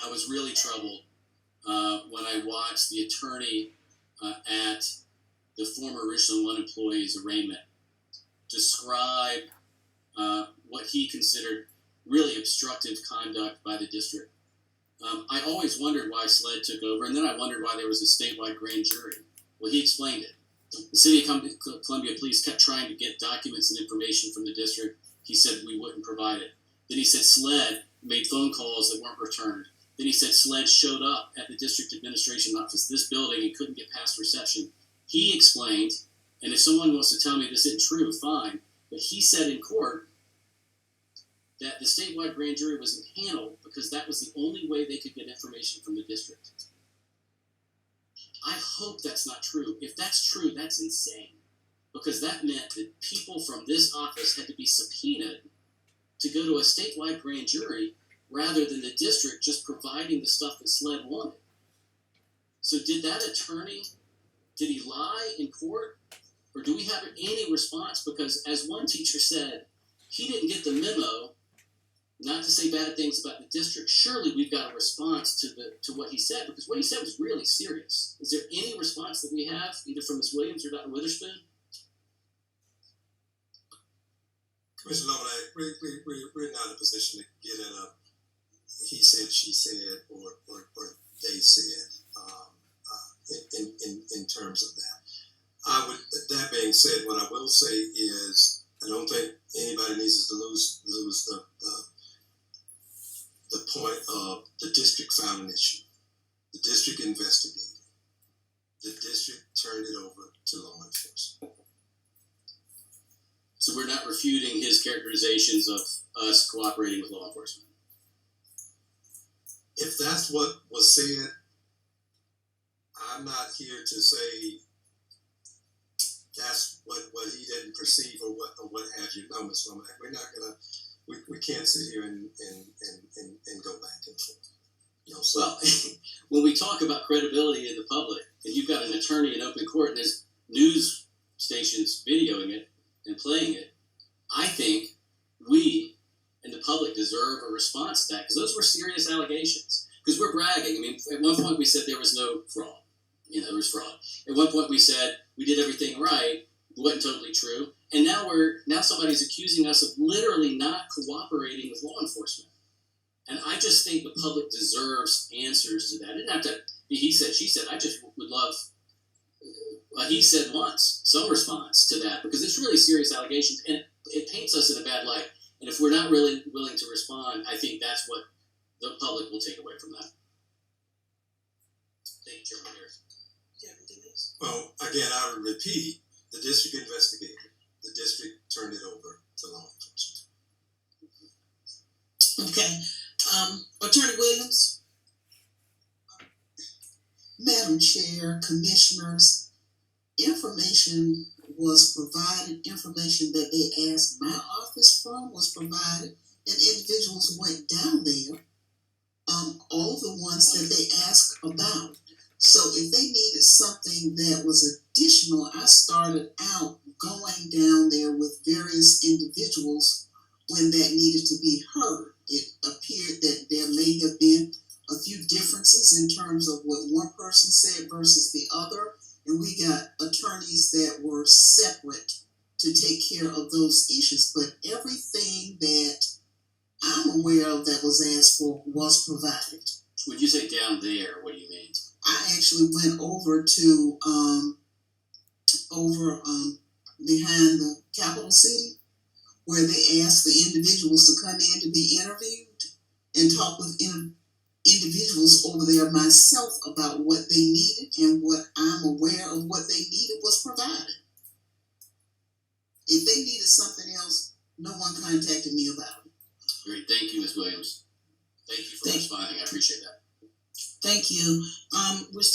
I was really troubled when I watched the attorney at the former Richland One employee's arraignment describe what he considered really obstructive conduct by the district. I always wondered why SLED took over, and then I wondered why there was a statewide grand jury. Well, he explained it. The City of Columbia Police kept trying to get documents and information from the district. He said we wouldn't provide it. Then he said SLED made phone calls that weren't returned. Then he said SLED showed up at the district administration office, this building, and couldn't get past reception. He explained, and if someone wants to tell me this isn't true, fine, but he said in court that the statewide grand jury wasn't handled because that was the only way they could get information from the district. I hope that's not true. If that's true, that's insane, because that meant that people from this office had to be subpoenaed to go to a statewide grand jury rather than the district just providing the stuff that SLED wanted. So did that attorney, did he lie in court? Or do we have any response? Because as one teacher said, he didn't get the memo not to say bad things about the district. Surely we've got a response to what he said, because what he said was really serious. Is there any response that we have, either from Ms. Williams or Dr. Witherspoon? Commissioner Loveland, we're not in a position to get in a he said, she said, or they said in terms of that. That being said, what I will say is I don't think anybody needs to lose the point of the district found an issue. The district investigated. The district turned it over to law enforcement. So we're not refuting his characterizations of us cooperating with law enforcement. If that's what was said, I'm not here to say that's what he didn't perceive or what have you. No, Ms. Womack, we're not gonna. We can't sit here and go back and forth. You know, so. Well, when we talk about credibility in the public, and you've got an attorney in open court and there's news stations videoing it and playing it, I think we and the public deserve a response to that, because those were serious allegations. Because we're bragging. I mean, at one point we said there was no fraud. There was fraud. At one point we said we did everything right. It wasn't totally true. And now somebody's accusing us of literally not cooperating with law enforcement. And I just think the public deserves answers to that. It didn't have to be he said, she said. I just would love he said once, some response to that, because it's really serious allegations, and it paints us in a bad light. And if we're not really willing to respond, I think that's what the public will take away from that. Thank you, Chairman Harris. Do you have anything else? Well, again, I would repeat, the district investigated. The district turned it over to law enforcement. Okay. Attorney Williams? Madam Chair, Commissioners, information was provided, information that they asked my office from was provided, and individuals went down there, all the ones that they asked about. So if they needed something that was additional, I started out going down there with various individuals when that needed to be heard. It appeared that there may have been a few differences in terms of what one person said versus the other, and we got attorneys that were separate to take care of those issues. But everything that I'm aware of that was asked for was provided. When you say down there, what do you mean? I actually went over to behind the Capitol City, where they asked the individuals to come in to be interviewed, and talk with individuals over there myself about what they needed, and what I'm aware of what they needed was provided. If they needed something else, no one contacted me about it. Great, thank you, Ms. Williams. Thank you for responding. I appreciate that. Thank you. We're